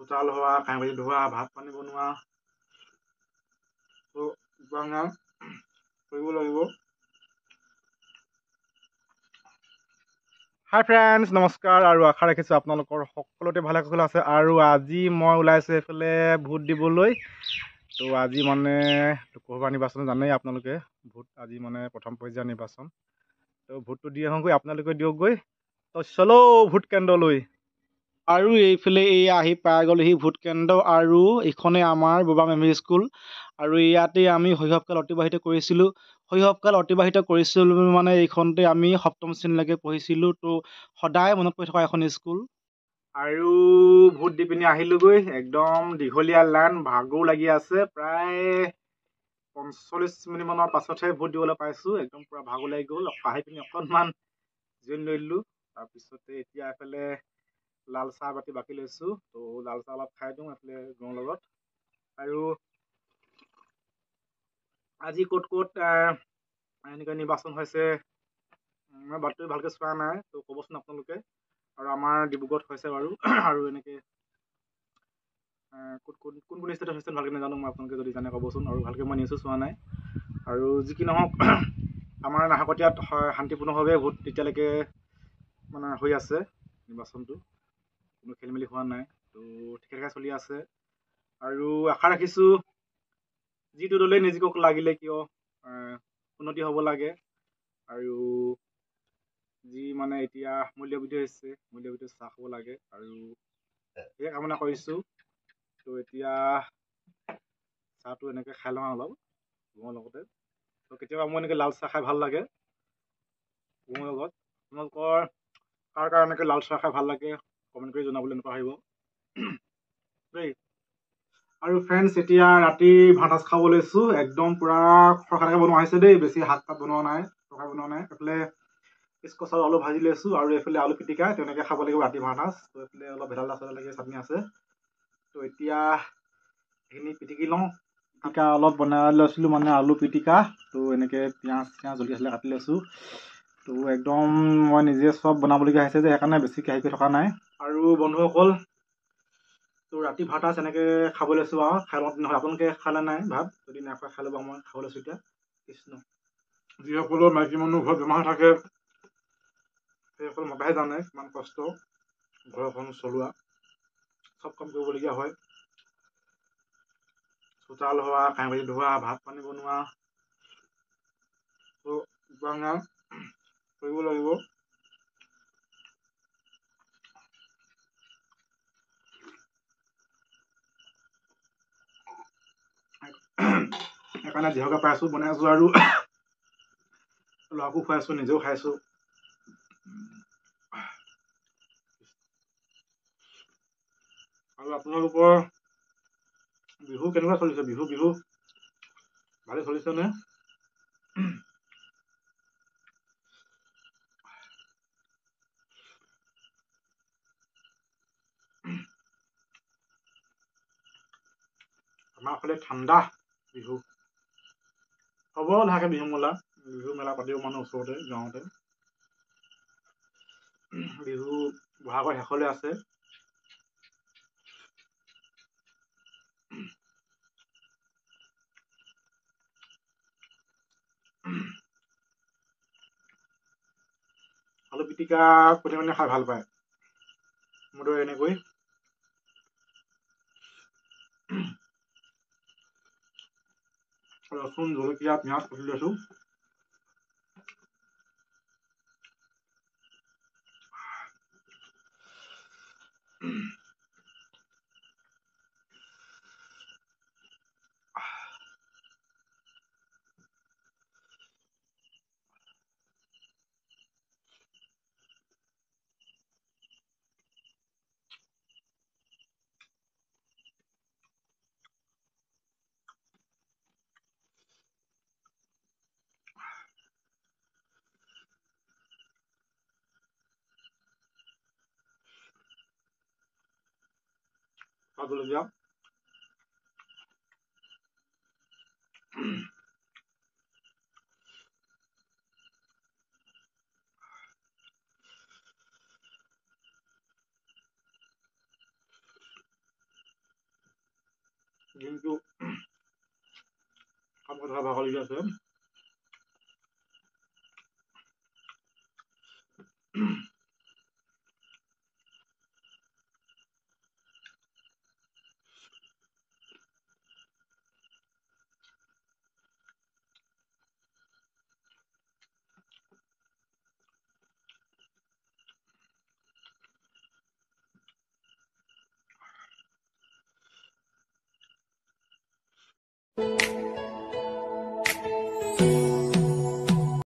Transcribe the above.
চোতাল হোৱা, কাঁহী বাতি ধোৱা, ভাত পানী বনোৱা কৰিব লাগিব। হাই ফ্ৰেণ্ডছ, নমস্কাৰ আৰু আশা ৰাখিছোঁ আপোনালোকৰ সকলোতে ভালে কুশলে আছে। আৰু আজি মই ওলাইছোঁ এইফালে ভোট দিবলৈ। তো আজি মানে লোকসভা নিৰ্বাচন জানেই আপোনালোকে, ভোট আজি মানে প্ৰথম পৰ্যায়ৰ নিৰ্বাচন। তো ভোটটো দি আহোঁগৈ, আপোনালোকে দিয়কগৈ। তো চলো ভোট কেন্দ্ৰলৈ। আৰু এইফালে আহি পাই গ'লোহি ভোট কেন্দ্ৰ, আৰু এইখনেই আমাৰ বোবাম এম ই স্কুল। আৰু ইয়াতে আমি শৈশৱকাল অতিবাহিত কৰিছিলোঁ। মানে এইখনতে আমি সপ্তম শ্ৰেণীলৈকে পঢ়িছিলোঁ। তো সদায় মনত পৰি থকা এখন স্কুল। আৰু ভোট দি পিনি আহিলোগৈ, একদম দীঘলীয়া লাইন, ভাগৰো লাগি আছে। প্ৰায় 45 মিনিট মানৰ পাছতহে ভোট দিবলৈ পাইছোঁ। একদম পুৰা ভাগৰ লাগি গ'ল। আহি পিনি অকণমান জিৰণি লৈ দিলোঁ। তাৰপিছতে এতিয়া এইফালে লাল চাহ বাকি লৈছোঁ। তো লাল চাহ অলপ খাই দিওঁ এইফালে গঁৰ লগত। আৰু আজি ক'ত এনেকৈ নিৰ্বাচন হৈছে মই বাতৰি ভালকৈ চোৱা নাই, তো ক'বচোন আপোনালোকে। আৰু আমাৰ ডিব্ৰুগড়ত হৈছে বাৰু। আৰু এনেকৈ কোন ষ্টেটত হৈছে ভালকৈ নাজানো মই, আপোনালোকে যদি জানে ক'বচোন। আৰু ভালকৈ মই নিউজো চোৱা নাই। আৰু যি কি নহওক, আমাৰ নাহৰকটীয়াত শান্তিপূৰ্ণভাৱে ভোট এতিয়ালৈকে মানে হৈ আছে নিৰ্বাচনটো, কোনো খেলি মেলি হোৱা নাই। তো ঠিকে ঠাকে চলি আছে। আৰু আশা ৰাখিছোঁ যিটো দলেই নিজিকক লাগিলে কিয় উন্নতি হ'ব লাগে। আৰু যি মানে এতিয়া মূল্যবৃদ্ধি হৈছে, মূল্যবৃদ্ধি চাহ খাব লাগে। আৰু সেয়ে কামনা কৰিছোঁ। তো এতিয়া চাহটো এনেকৈ খাই লওঁ অলপ গৰমৰ লগতে। তো কেতিয়াবা মোৰ এনেকৈ লাল চাহ খাই ভাল লাগে গৰমৰ লগত। আপোনালোকৰ কাৰ কাৰ এনেকৈ লাল চাহ খাই ভাল লাগে কমেণ্ট কৰি জনাবলৈ নাপাহৰিব দেই। আৰু ফ্ৰেণ্ডছ, এতিয়া ৰাতি ভাত সাজ খাব লৈছোঁ। একদম পূৰা খৰখৰাকৈ বনোৱা হৈছে দেই, বেছি শাক পাত বনোৱা নাই, তৰকাৰী বনোৱা নাই। এইফালে স্কচ আৰু আলু ভাজি লৈছোঁ, আৰু এইফালে আলু পিটিকা। তেনেকৈ খাব লাগিব ৰাতি ভাত সাজ। তো এইফালে অলপ ভেদাইলতা চেদাইলতা চাটনি আছে। তো এতিয়া সেইখিনি পিটিকি লওঁ। পিটিকা অলপ বনাই লৈছিলোঁ, মানে আলু পিটিকা। তো এনেকৈ পিঁয়াজ জলকীয়া চলকীয়া কাটি লৈছোঁ। তো একদম মই নিজে চব বনাবলগীয়া হৈছে যে, সেইকাৰণে বেছিকৈ হেৰি কৰি থকা নাই। আৰু বন্ধুসকল, তো ৰাতি ভাত সাজ এনেকৈ খাব লৈছোঁ আৰু খাই লওঁ নহ'লে। আপোনালোকে খালে নাই ভাত? যদি নাই খোৱা খাই ল'ব, মই খাব লৈছোঁ এতিয়া। কৃষ্ণ। যিসকলৰ মাইকী মানুহ ঘৰত বেমাৰ হৈ থাকে, সেইসকল মতাহে জানে কিমান কষ্ট ঘৰখন চলোৱা, চব কাম কৰিবলগীয়া হয়। চোতাল হোৱা, কাঁহী বাতি ধোৱা, ভাত পানী বনোৱা, তো কৰিব লাগিব। সেইকাৰণে যিহকে পাইছোঁ বনাই আছোঁ, আৰু ল'ৰাকো খুৱাইছোঁ, নিজেও খাইছোঁ। আৰু আপোনালোকৰ বিহু কেনেকুৱা চলিছে? বিহু ভালে চলিছেনে? আমাৰ ফালে ঠাণ্ডা বিহু। হ'ব লাহেকৈ বিহু মেলা পাতিব মানুহ ওচৰতে গাঁৱতে। বিহু বহাগৰ শেষলৈ আছে। আলু পিটিকা কোনে কোনে খাই ভাল পায়? মোৰ দৰে এনেকৈ ৰচুন, জলকীয়া, পিঁয়াজ কুটি লৈছোঁ। জলকীয়া কিন্তু কথা ভাগলগীয়া আছে।